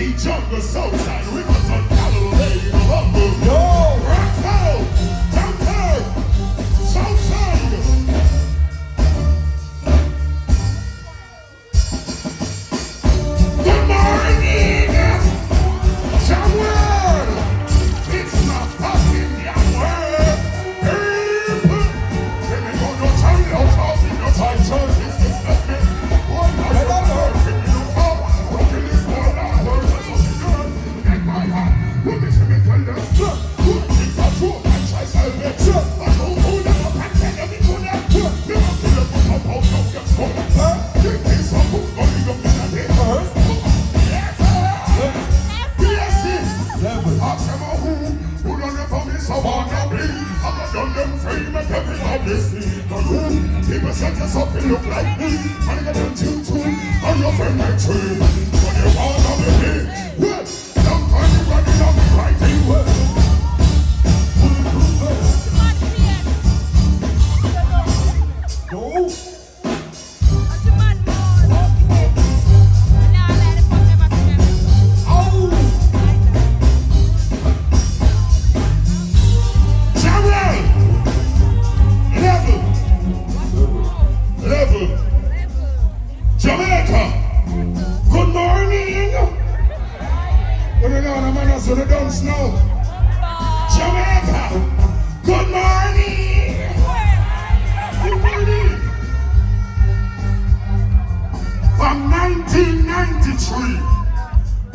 jungle, Southside, rivers on Galilee, Rumble, Kartel, Kartel, Southside. Good morning, Cham Worl. It's not fucking young world. Let me go, no time, no talking, no time, this is not me. One more, give me no call. Broken this world, I'm world, that's what you do. Get my heart, put this in me, tell them, good things are true, and try salvation. I don't hold them up and tell them it's on them. They must be the book of how to get spoken. Think this one, who's going up in a day first? Ask them who don't ever miss a wannabe. I've done them free, make everybody see. Now you, people set us up and look like me. And get them two, and your friend like tree. But they wanna be me. Well, sometimes you run it on the right thing. No. Jamaica, good morning. What are the manners of the dance now? Jamaica, good morning. Good morning. From 1993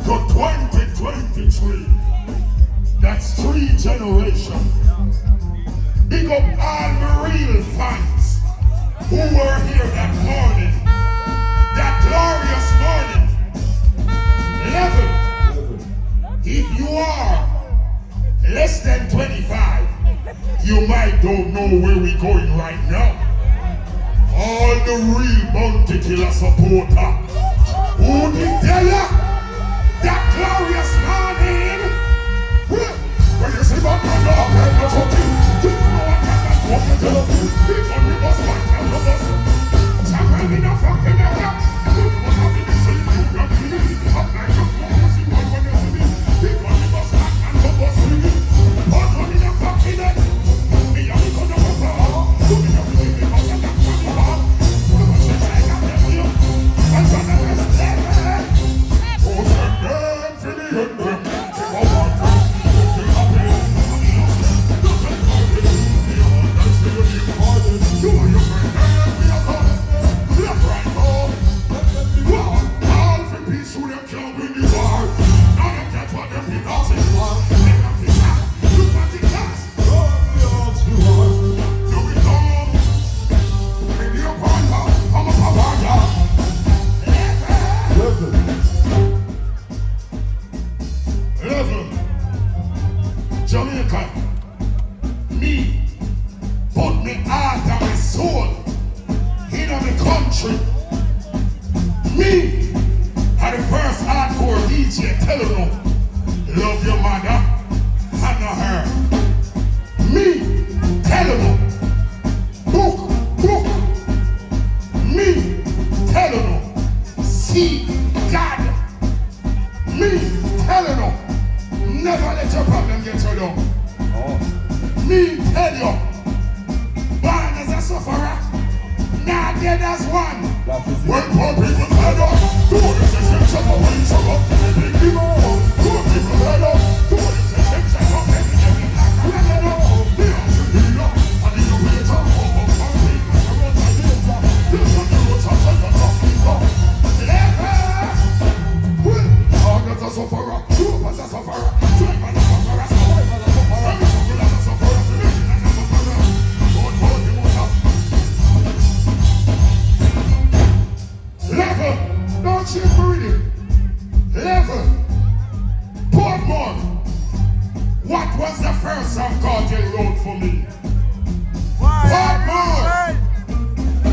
to 2023, that's 3 generations. Big up all the real fans who were here that morning. That glorious morning. 11. If you are less than 25, you might don't know where we're going right now. All the real Bounty Killa supporter who did tell ya that glorious morning. When you see my brother, I'm not talking. You know what I'm talking to. People we must fight and love us. Sometimes we don't fucking know. Jamaica, me, put me heart and my soul in my country. Me, are the first hardcore DJ telling you, love your mother, honor her. Me, telling you, book. Me, telling you, see God. Me, telling you, never let your problem get you down. Me tell you, born as a sufferer, not dead as one. When poor people head up, do this is him shut up when you shut up. Big people, poor people head up, do this is him shut up. Every black man head up, they are to be up. And in the winter, oh, people, the roads are later. This on the roads are set up, people. Never! Born as a sufferer, true as a sufferer. What was the first song Kartel wrote for me? Portmore!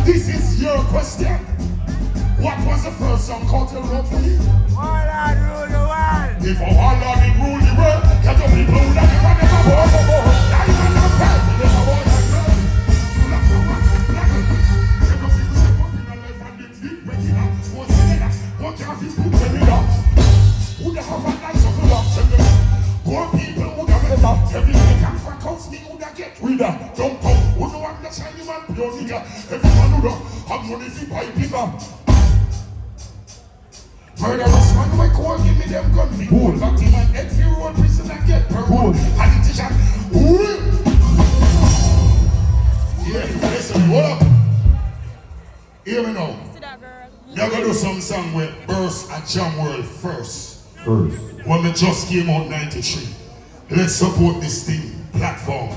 This is your question. What was the first song Kartel wrote for me? Warlord rule the world. If a warlord did rule the world, get the people who never born. I am not proud to live a world like that. You like the one, like the one. Get the people who put in a life and they keep breaking up. What's in it? What can I be put in it up? Who the We that don't come. Who know I'm just shiny man, pure nigga. Everyone who don't have money to buy people. Murderous man, my call, give me them gun for gold. Back to man, head for road, prison and get per gold. And the teacher, yeah, listen, what up? Hear me now. You're gonna do some song with Burst and Cham Worl first. When we just came out 93. Let's support this thing, platform.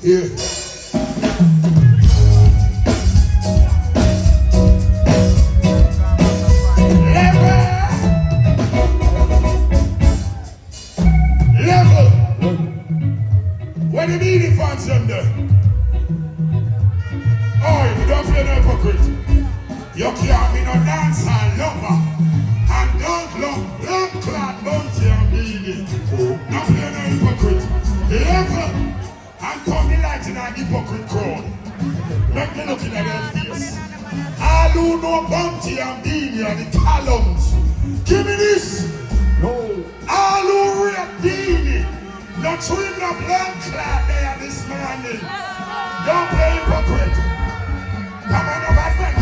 Yeah. Level. What do you mean if I'm there? Oh, you don't play no hypocrite. You can't be no dancehall lover. And don't love blood clot bounty and bleeding. Don't play no hypocrite. Level. And come the light in a hypocrite crowd. Make me looking at their face. All who know bounty and beanie and the columns. Give me this. No. All who read beanie. Not showing no blood clot there this morning. Don't play hypocrite. Come on, no bad man.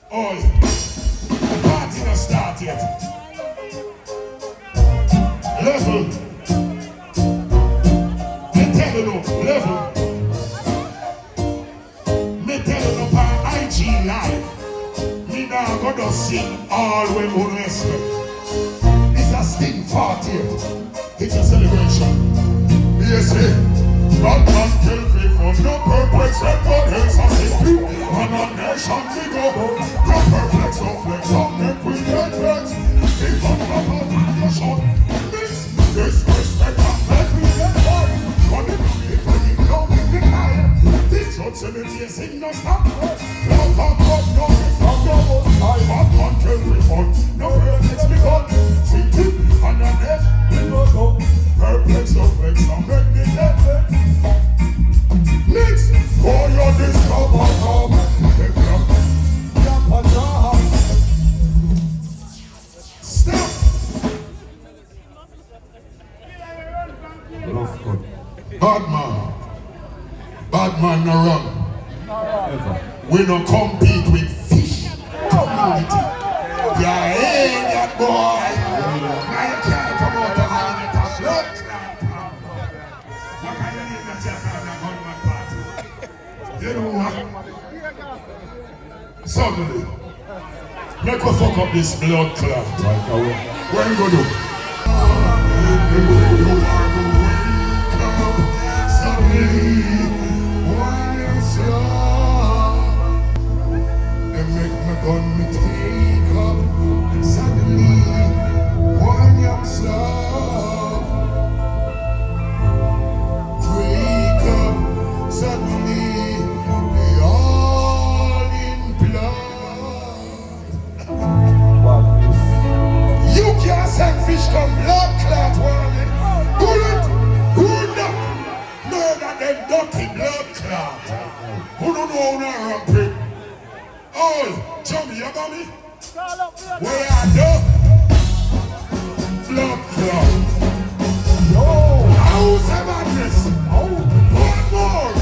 Oi, the party not start yet. Level. Me tell you no, level. Me tell you no, on IG Live. Me now gonna sing all we won't respect. It's a sting party. It's a celebration. Yes, God man kill people, no perplex, and what else I say to? And a nation we go, no perplex, no flex, some make we get flex. If I'm not out of your shot, disrespect and make we get flex. But if people you know we be high, the judge and the chasing no stop. No talk up, no fix up, no most high. God man kill people, no perplex, we go. See too, and a net, we go go. Perplex, no flex, some make we get flex. Next, for your discover come. Stop. Bad man no run. We no compete with fish community. Yeah, hey, that boy. Now you can't come out of hiding it as blood. What kind of name that you call that gunman party? You know what? Suddenly, make us fuck up this blood clot. What you gonna do? Suddenly, while you slow, they make me gun me take up. Suddenly, Who don't know how to pig? Oh, Cham, you got me? Where are you? Blood clot. Yo, how's the madness? One more.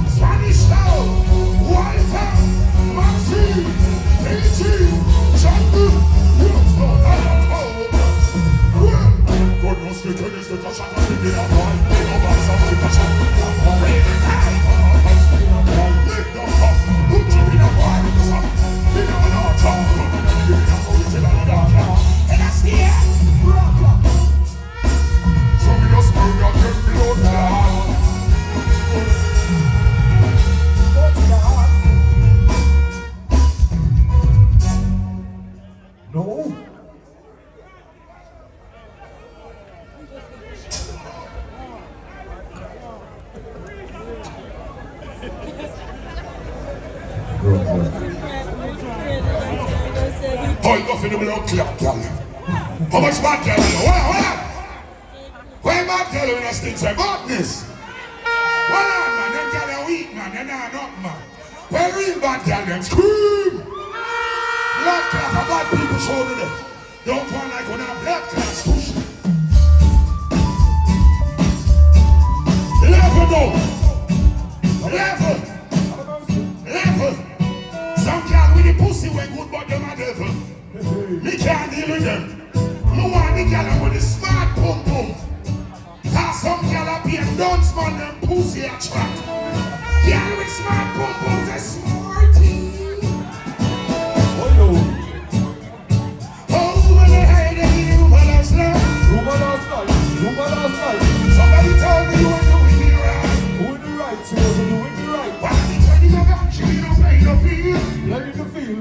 Spanish town. Walter. Maxine. KG. Jungle. Wilson. Well, God knows the tennis that I shot us in the boy. They know about something that shot. Bring the time. Lick the cup. Put you in a bar in the sun. They don't know Cham. Give me a voice in the dark. And I see it. So we just bring out the blood clot. No. How you go for the blood clot, girl? How much bad girl you know? Where bad girl you know stinks like badness? Well on man, them girl are weak man, they're not up man. Where real bad girl them scream? Blood clot for bad people show me them. Don't want like when our blood clots push. Level now. Level. Some girl with the pussy way good but them a devil. Me can't deal with them. Me want the girl with the smart pum pum. Cause some girl up here dance man them pussy attract. Girl with smart pum pum's a smarty. Oh no. Oh, when they hide the rumor last night. Rumor last night. Somebody told me you were doing me right. Doing the right, so you're doing the right. Why are you turning your back? You don't play no field. Let it feel.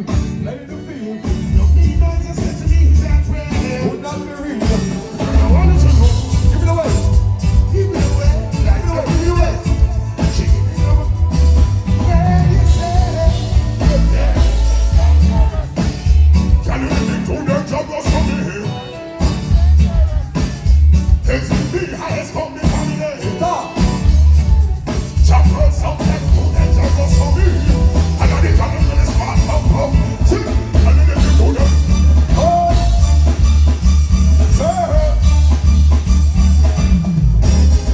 Your people just said to me that way. Would not be real. I wanted to go. Give it away. Give it away. Like give it away. She give it away. Yeah, you said it. Yeah. Can you listen to the job was from me? It's the highest from the family. Talk. Chapel something to the job was from me. I got it coming to the spot from. See, I need to do them. Oh.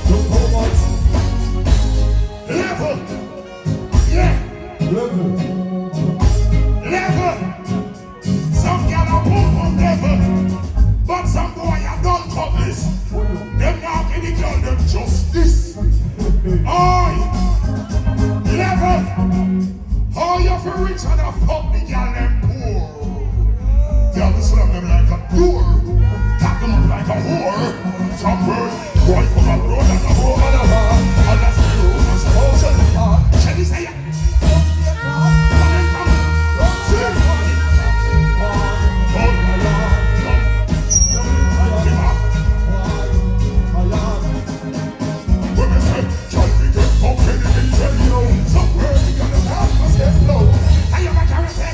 Don't go much. Level. Yeah. Level. Some girl are pump on level. But some boy are done cutlass. Them now give the girl them justice. Oi. Level. How you for rich and a fuck the girl them poor. Girl will slam them like a door. Tap them up like a whore. Some bird, boy from a road and a road and a bar. And that's the road and suppose it's hard. Shelly say ya. Come in, come in. See? Women say, try to get up in the interior. Somewhere you gotta have a step low. I am a carrot.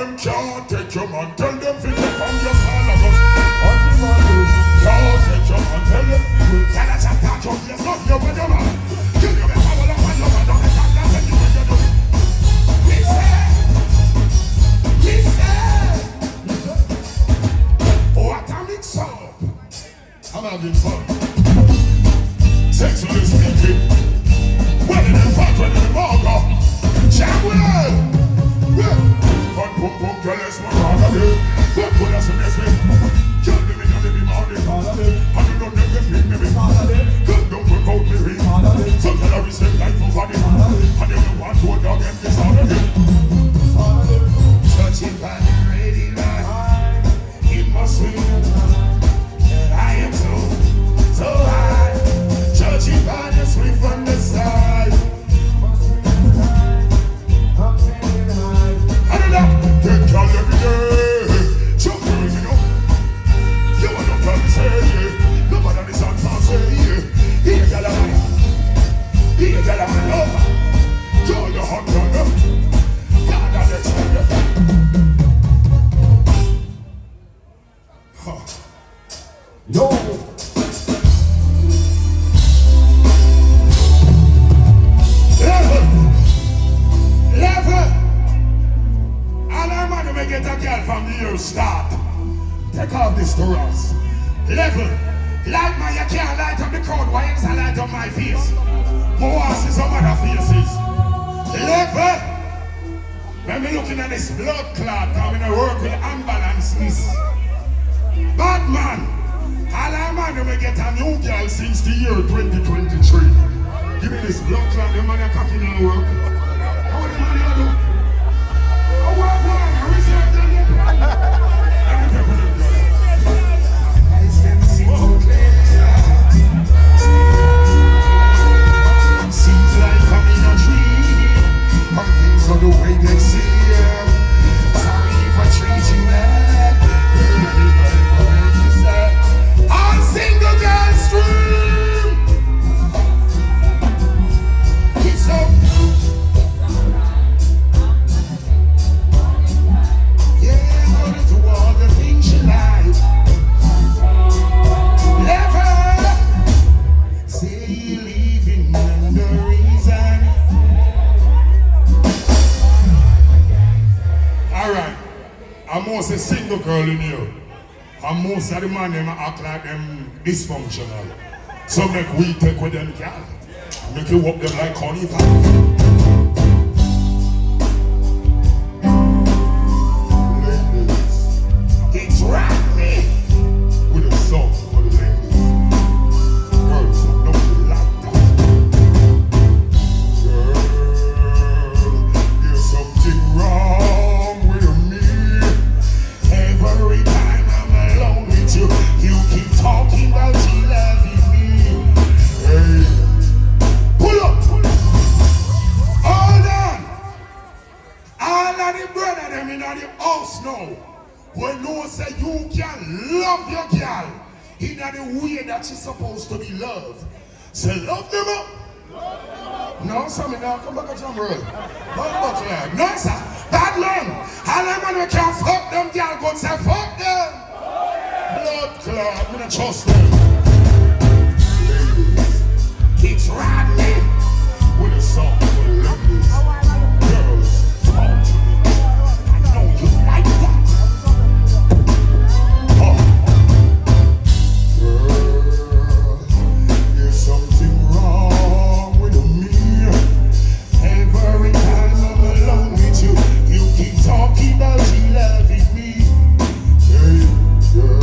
them can't take your man. Tell them fit up from your salabus. On the mountain. Can't take your man. Tell them tell us a patch of your son. You're with your man. Give you the power of your man. Don't let that and you will do. Listen. What a mix up. I'm having fun. Sexually speaking. When in the front, when in the burger. Cham, Worl. Fun, pum, pum, girl, let's more harder, babe. Fun, put us in this way. Girl, let me morning. And you don't never make me. Girl, don't work out me ring. So tell her we say life for body. And then you want to a dog and this harder, touching by the ready line. It must be that I am so high. Judging by the sweep from the side. I don't know. Get y'all every day. Jump me, you know. You want to tell me, say, yeah. Nobody on the sound can say, yeah. Here, y'all are mine. Here, y'all are mine. Over. You're the hot runner. God, I'm the champion. Huh. Yo. Level. All our money may get a girl from the year start. Take off this to us. Level. Light my, you can't light up the crowd. Why is I light up my face? More ass is some other faces. Level. When me looking at this blood clot, I'm gonna work with imbalances. Bad man. All our money may get a new girl since the year 2023. Give me this blood clot, the man a cocky now work. How the man you do? Oh, what boy? I reserve them. Every devil in God. I can see so clear. Seems like I'm in a dream. Some things are the way they see. Sorry if I treat you bad. All single girls scream. It's up. Yeah, go to all the things you like. Never say you're leaving and the reason. Alright, I'm most a single girl in here. And most of the man them act like them dysfunctional. So make we take with them girl. Make you walk them like honey pie. Ladies, it's rock me with a song for the ladies. Girls, I know you like that. Girl, there's something wrong with me. Every time I'm alone with you, you keep talking about you loving me. Hey, pull up. Hold on. All of the brother them in the house now, when no say you can love your girl in the way that she's supposed to be loved. Say love them up. No, sir, me now come back at some road. No, sir. Bad man. All the man we can't fuck them girl go say fuck them. Blood clot, me not trust them. Ladies, it's Rodney with a song for the ladies. Girls, talk to me. I know you like that. Oh. Girl, there's something wrong with me. Every time I'm alone with you, you keep talking about you loving me. Hey, girl,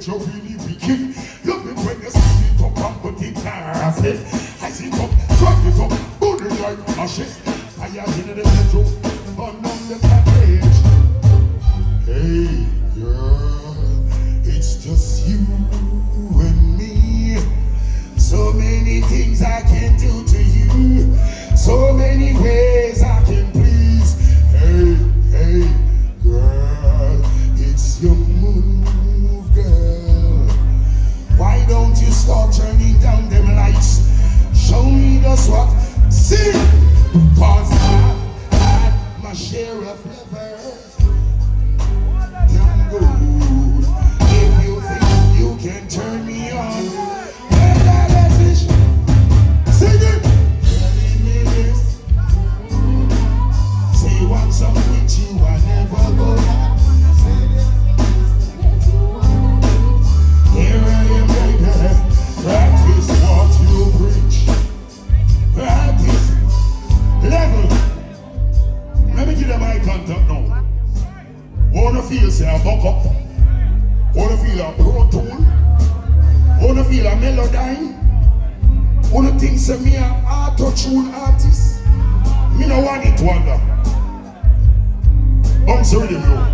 you're really wicked. Love it when you see it up and put it past it. I see it up, drop it up, put it like a shit. I am in the bedroom, on the package. Hey, girl, it's just you and me. So many things I can do to you. So many ways I can please. Hey, hey, girl, it's your move, girl. Why don't you start turning down them lights? Show me just what. See, cause I've had my share of lovers. Damn good. If you think you can turn me on, sing it. Telling me this. Say once I'm with you, I never go down. Here I am, baby. Practice what you preach. Practice. Level. Let me give them eye contact now. Wanna feel say a buck up? Wanna feel a pro tool? Wanna feel a melodyne? Wanna think say me a auto-tune artist? Me no want it wonder. Bounce the rhythm now.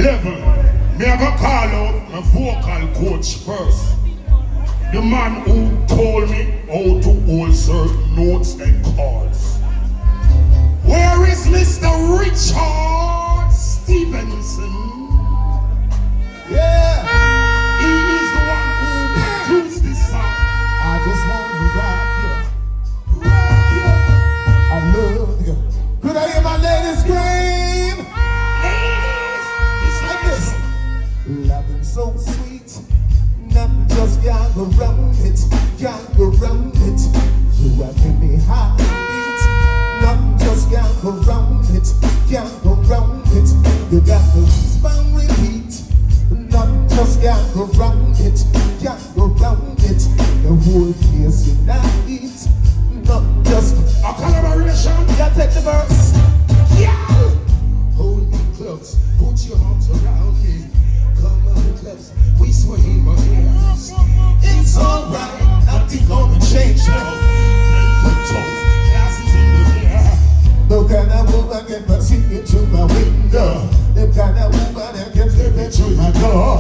Level. Me have a call out my vocal coach first. The man who told me how to hold certain notes and chords. Where is Mr. Richard Stevenson? Yeah. He is the one who produced this song. I just want to rock you. Rock you. I love you. Could I hear my ladies scream? Ladies, it's like this. Loving so sweet. Nothing just can't go round it. Can't go round it. You have given me heartbeat. Nothing just can't go round it. Can't go round it. You got the whisper and repeat. Nothing just can't go round it. Can't go round it. The whole place you not eat. Nothing just. A collaboration. Yeah, take the verse. Yeah. Hold me close. Put your arms around me. Come on close. We sway in my ears. It's alright. Nothing gonna change now. Make it tough. Glasses in the air. No kind of woman can see into my window. The kind of woman that can slip into my door.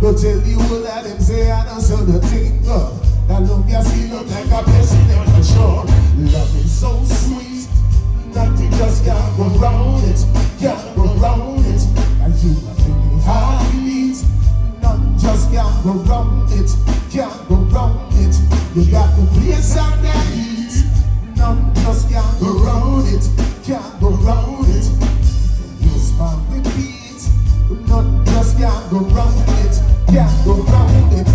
But tell you all that them say I don't saw the thing. That love you see look like a blessing on the shore. Love is so sweet. Nothing just can't go round it. Can't go round it. And you have really heartbeat. Nothing just can't go round it. Can't go round it. You got the place and the heat. Nothing just can't go round it. Can't go round it. Whisper repeat. Nothing just can't go round it. Can't go round it.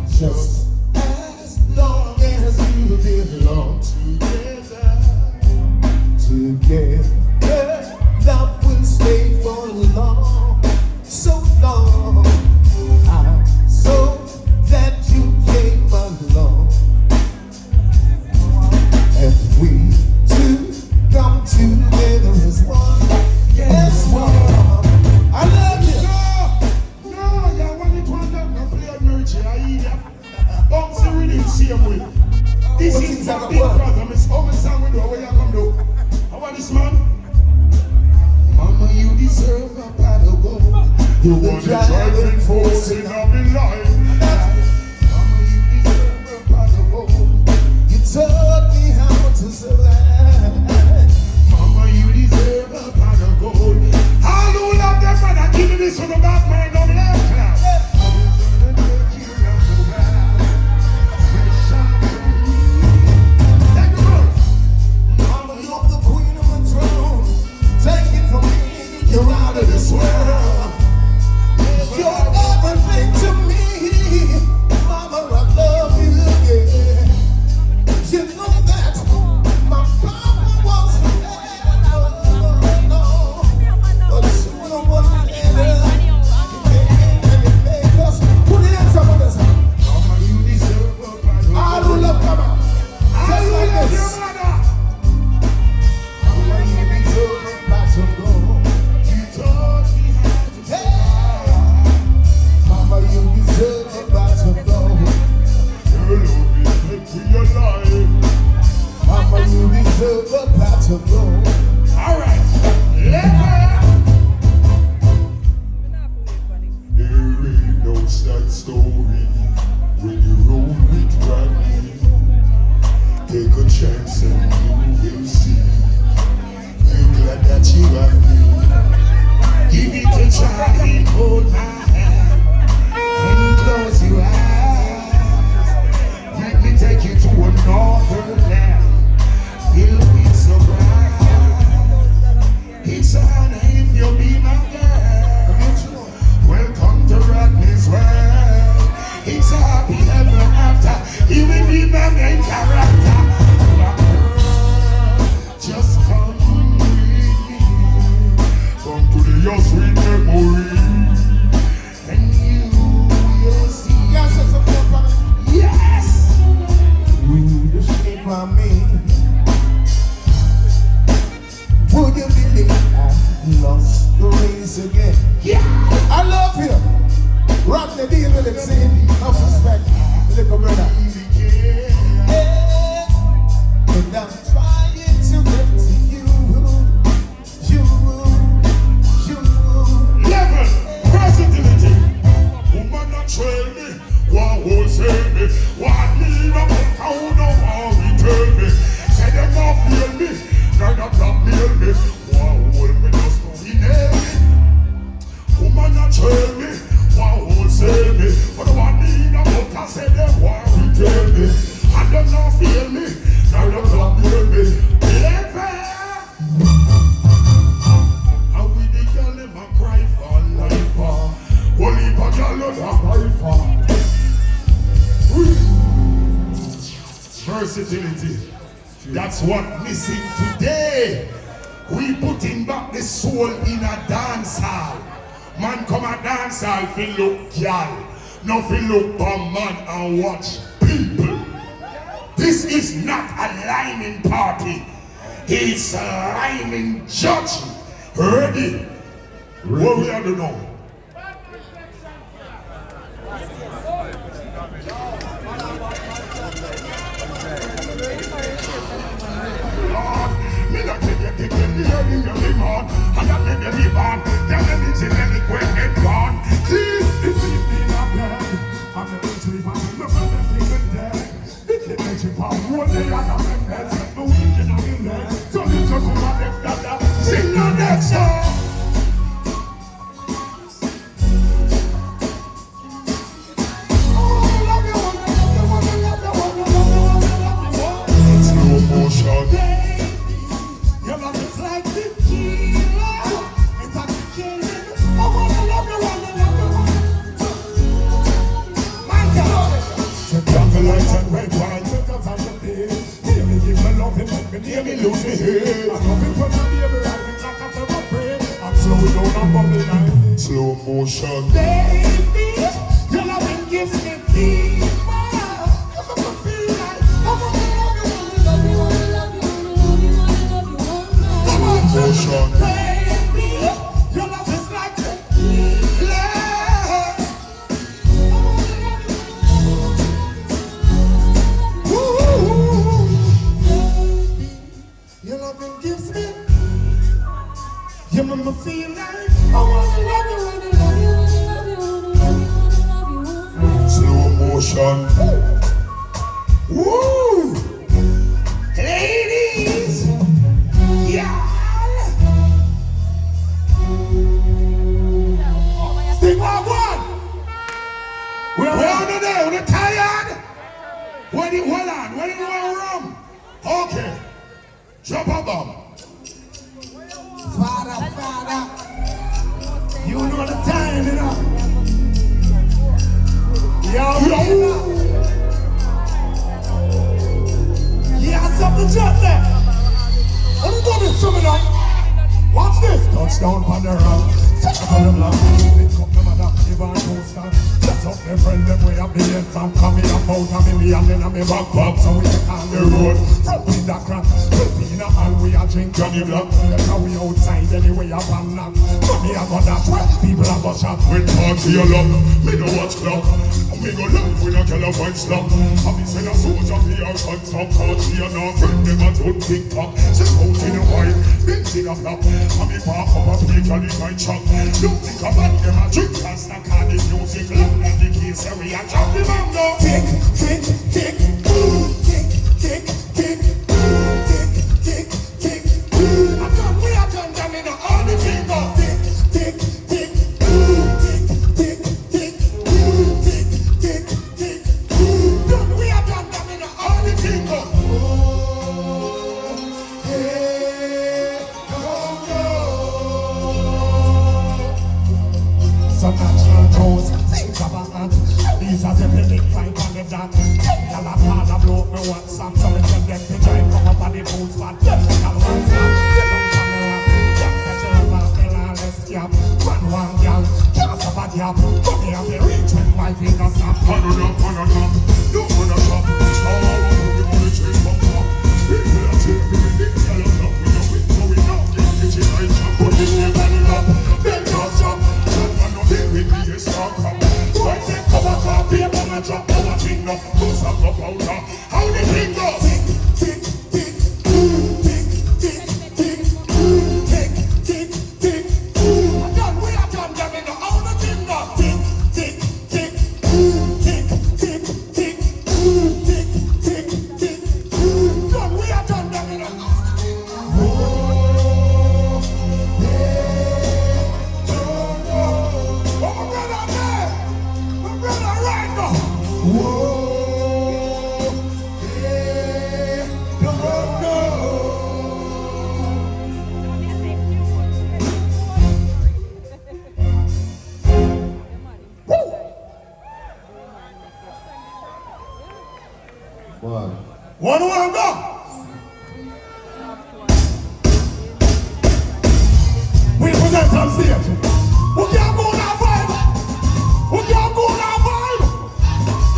Just as long as you belong together. Together, love will stay for long, so long. I'm so glad you came along. And we two come together as one. Yes, one. I love you. No, yeah, when it was not no play merch, I eat it. Bounce the rhythm, same way. This What is is a that big word? brother. Miss Homer song with where you come do. How about this man? Mama, you deserve a pot of gold. You want the driving force in my life. Mama, you deserve a pot of gold. You taught me how to survive. Mama, you deserve a pot of gold. All who love them, man, I give you this from the back mind of left class. Mama, you're the queen of my throne. Take it from me, you're out of this world. You're everything to me. Mama, I love you, yeah. You know that my papa was there, no. But sooner or later, story when you roll with Rodney. Take a chance and you will see. You're glad that you have me. Give it a try and hold my hand and close your eyes. Let me take you to another land filled with surprise. It's an honor if you be my girl. Welcome to Rodney's world. It's a happy ever after. You will be my main character. My girl, just come with me. Come to your sweet memory. And you'll see. Yes, it's a problem. Yes. The shape of me. Would you believe I lost the race again? Yeah. I love you. Rock the deal with it, see? Enough respect, little brother. Yeah. And I'm trying to get to you. Level, versatility. Woman not trail me, what will save me? What need a book, how no one return me? Say them not feel me, neither blackmail me. What will me just go in me? Woman not trail me, what will save me? But what need a book, I say them want return me. And them not feel me, neither blackmail me. Level. Cry for life, only but I love cry for versatility. That's what missing today. We putting back the soul in a dancehall. Man come a dancehall feel look girl, no feel look bomb man and watch people. This is not a rhyming party. It's a rhyming judge. Ready? What we are doing now? Me not take you the early in the man, and I let them be born. Tell them it's in any question gone. Please, if you be my bed, I'm the way to be my friend, I'm even dead. It's the magic power, one day I have a head, no weekend I'm in there. So you just want to that. Sing the next song. Your love is like tequila, intoxicating. I wanna love you, my God. Take down the lights and red wine, because I'm the big. Hear me give my love and make me near me lose me head. I love it when I'm here, riding like I'm a friend. I'm slowing down, I'm bubbling line. Slow motion. Baby, your loving gives me fever. Motion. Baby, your love is like tequila. Your loving gives me. You make me feel like I wanna love you. Slow motion. Woo! Ladies! Yeah! Stick one! We're on the day, we're tired! Hold on, where do you want rum? Okay. Drop a bomb. Father, you know the time, you know. Yo. Yeah, something just there. What you doing, summing up? Watch this. Touchdown on the run. Set up on the block. Pick up the mother, give her no stand. Set up the friend, them way up the end. From coming up out of me, and then I'm a back pop. So we take on the road. Front in the crack. Filipina, and we are drink Johnny Black. Now we outside anyway, up and knock. Mommy, I got that. People have got shot. With party your love, me no watch clock. Me go love with a girl a white slap. I be send a soldier to your son, top party and a friend them a don't TikTok. She out in a white, then in a flap. I me park up a plate and it might chop. Don't think about them a drink and snack and the music loud and the case we are chop the mango. Tick, tick, tick, boom, tick, tick, tick, boom, tick, tick, tick, boom. We are done them in all the finger. Tick, tick, tick, boom, tick, tick, tick, boom, tick, tick, tick, boom. Done, we are done them in all the finger. Oh, hey, oh, no. Some natural toes, think of a hand. These are the big fight on the dance. Y'all a part of blow me want some, so we can get the joint come up on the boots spot. Y'all want some, sit down from the lap. Y'all catch a lap, let's jab. Man one y'all, can't stop a jab. Come here, me reach when my fingers snap. Pan it up, you wanna chop. How we wanna change from top. People are taking the big yellow up. We know it, so we know get the chin right chop. Put it in the up, then just chop. Chop and no here with me, it's not come. Right take cover, coffee, and a drop our finger. Goes up the powder. How the finger? Tick, tick, tick, boom, tick, tick, tick, boom, tick, tick, tick, boom. Done, we are done them in all the finger. Tick, tick, tick, boom, tick, tick, tick, boom, tick, tick, tick, boom. Done, we are done them in all the finger. Oh, yeah, Oh, my brother there. My brother right now. whoa, yeah, don't know. One. One will go. We present on stage. We can't go on our vibe. We can't go on our vibe.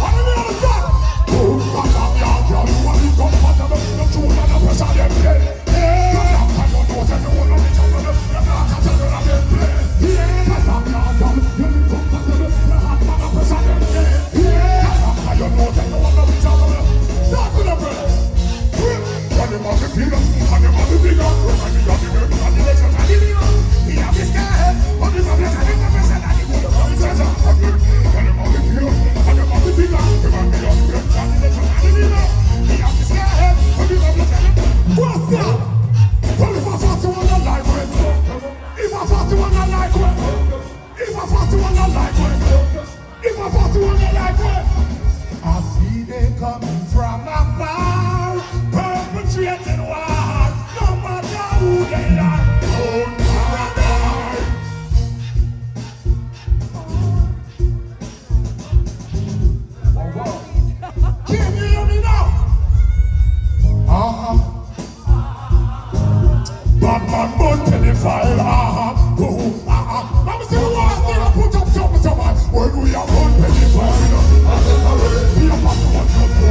What are we on the track? Oh, fuck up your girl. You want to come back to the truth and the pressure them play. Yeah. Cause I'm kind of those and you want to reach out to them. You're not a tell them them play. Yeah. Cause I'm your girl. You need to come back to the hot man and pressure them play. Yeah. Cause I'm kind of those and you want to reach out to them. Talk to them, brother. When them have the figure, and them have the figure, when I need to be ready for the next one, I need to be a bit scared. But if I'm not, I need to be scared. I need to go to the center. When them have the figure, and them have the figure, when I need to be ready for the next one, I need to be a bit scared. But if I'm not, I need to What's that? Well, if I thought you want to like it, if I thought you want to like it, if I thought you want to like it, if I thought you want to like it, I see they coming from afar, perpetrating war, no matter who they are. Oh, brother. Can you hear me now? Batman burn to the fire, boom, Let me see the war still put up something, when we are born to the fire, we are not one to the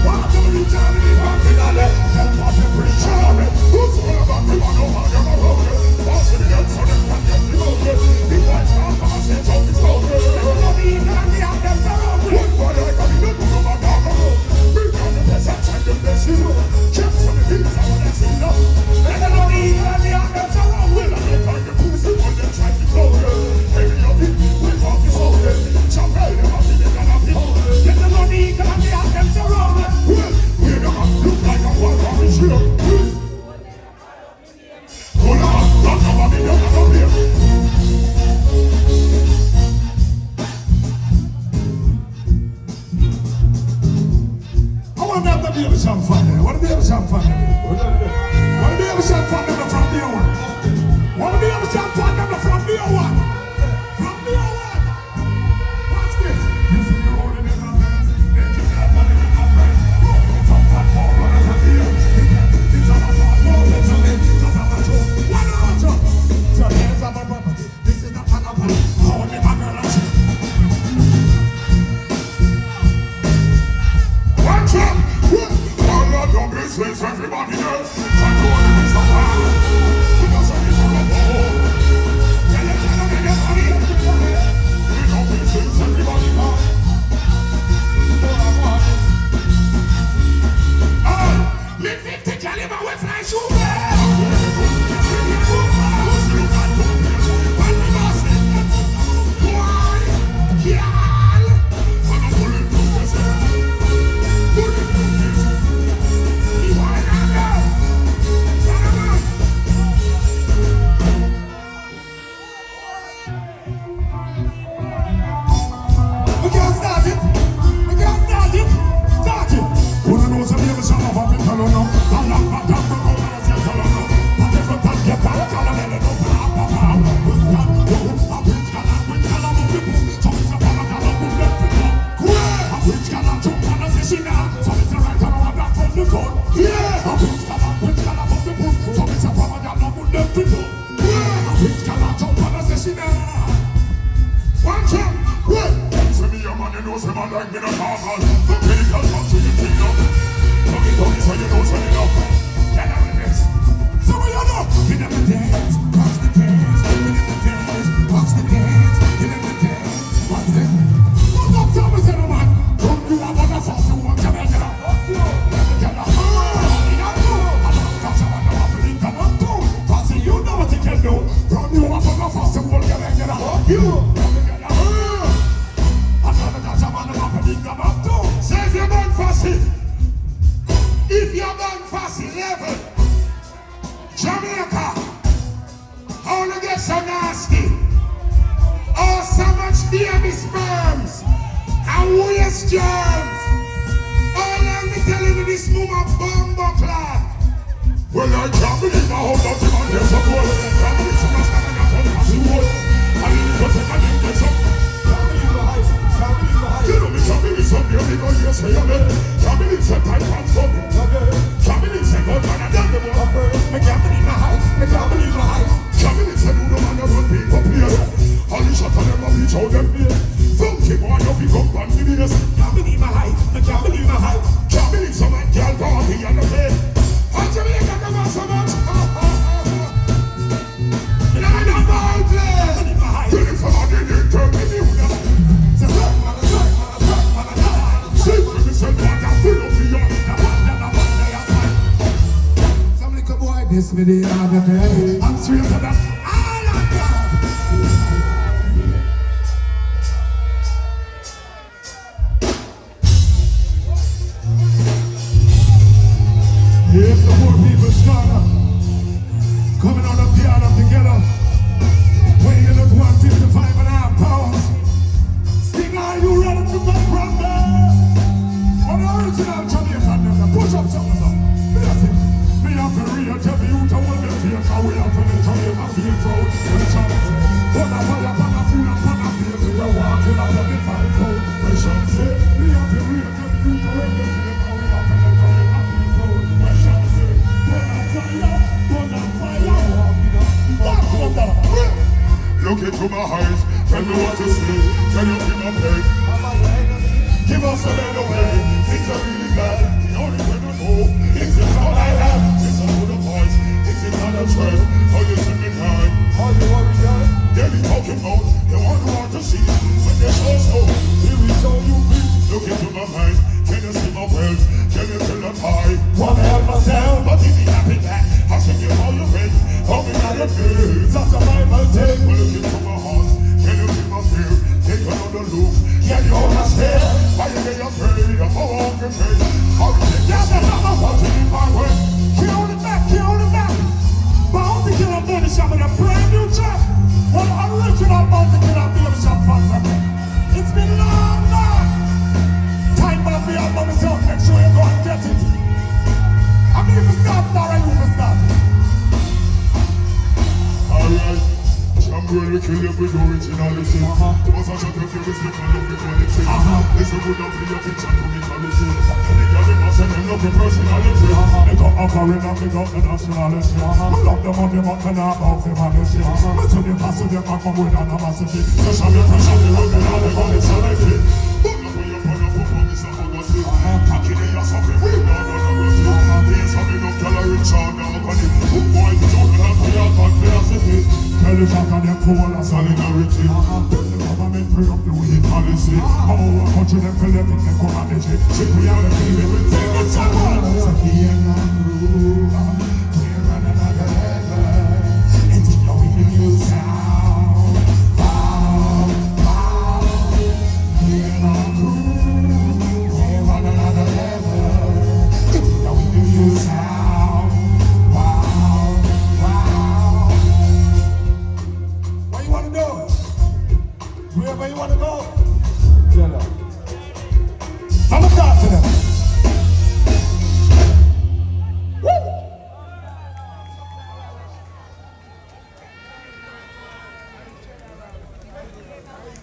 what do we tell me back in the left, and what we preach on it, who's all about the one over the road, what's the answer, and get the road, the white star, and say, don't be so good, and not even at the end of the road, one boy, I got to go over the road, we got the best, and check the best, you know, check some of the things I want to see, no, and I don't even at the end of the road, will I get on the pussy, when they try to go, hey, you know, we walk this whole day, Cham, hey, you know, they got a people, get the money, get on the end of the road, we don't look like a one on the show. Hold on, don't come on me, don't come on here. I want them to be able to have fun. I want to be able to have fun. I want to be able to have fun from the one. I want to be able to have fun from the one. From the one. Watch this. You see me rolling in my hands. Then you got money in my friend. It's a fat ball runners at the end. It's a fat ball runners at the end. It's a fat joke. One on joke. So here's our property. This is not an apple. Only my girl and she. Watch out! All of the business, everybody. know some man like me no normal. From medical man to the kingdom. Talking so you know so you know. Get out of this. So we all know. Get up the dance, watch the dance. Get up the dance, watch the dance. Get up the dance, watch the dance. What's up, Thomas and a man? Don't you have one of us who want to make it up? Get up. You know what you can do. From you up on the first and we'll get it up. You. Another got a man up and come up too. Say if you're born fussy. If you're born fussy, level. Jamaica. How to get so nasty. Oh, so much baby sperms. And waste germs. Oh, let me tell you this mama bumbo clad. Well, I can't believe my whole lot of man there's a goal. I can't believe so much that I got on the wall. I need to take a name, get some. Can't believe the hype, can't believe the hype. You know me, can't believe some beauty, go yes, I am it. Can't believe some tight pants for me. Can't believe some good man, I done the work. I can't believe the hype, I can't believe the hype. Can't believe some new man, I run people place. All the shot of them, I reach out them face. Funky boy, you pick up and give me this. Can't believe my hype, I can't believe my hype. Can't believe some man, girl, party on the play. And Jamaica come on so much. In a ball play. Till if somebody did turn me new. Say to me, say what I feel of you. Some little boy, this me the other day. I'm serious about that. If the poor people start up, coming on the piano together, weighing at 155.5 pounds. Sting, are you ready to go from there? On the original Jamaican, push up something up. That's it. Me have to real tell you to hold the fear, cause we have to make Jamaica feel proud. When the chant say, put a fire, put a food, and put a beer, we are walking out of the fire cold. When the chant say, me have to real tell you to hold the fear, cause we have to make Jamaica feel proud. Look into my eyes, tell me what you see, tell you feel my pain. Give us a better way, things are really bad. The only way to know is this all I have. Listen to the voice, is it not a trend? How you see me time? How you want me done? They be talking about, they want to see. When they show so, here is how you be. Look into my mind, can you see my wealth? Can you feel the tie? Wanna help myself, but if you happy back, I sing you how you been. How me not a feel, it's a survival take. Well, look into my heart, can you feel my fear? Take another look, can you understand? Why you get afraid of how I can face? How you think yes, I'm not watching in my way? Kill the back, kill the back. Bounty Killer Baby Shop with a brand new track. One original Bounty Killer Baby Shop fans of me. It's been long, long. Time for the album itself, make sure you go and get it. I mean, if you start, or you will start. Alright, Cham will kill you with originality. Was a shot of you with the kind of equality. This is good up for your picture to equality. The girl in us and them love your personality. They got a foreign and they got the nationality. I love them on the month and I'm off the vanity. I tell you pass it, they can come with animosity. So shall we push up the road and all the quality. But look where you're put up on this and forgot it. Cocky they are suffering, we know what I'm going to do. There's something of coloring show now, but it. Boy, the children have to your complexity. Tell the fact of them full of solidarity. Tell the government free up the weed policy. Our country them feel everything they come and they say. Shit, we are the feeling, we take the chapel. So here and groove, we're running out of heaven. And you know we can use sound. Wow, wow. Here and groove, we're running out of heaven. You know we can use sound. Wow, wow. Where you want to go? Wherever you want to go. I'm gonna talk to them.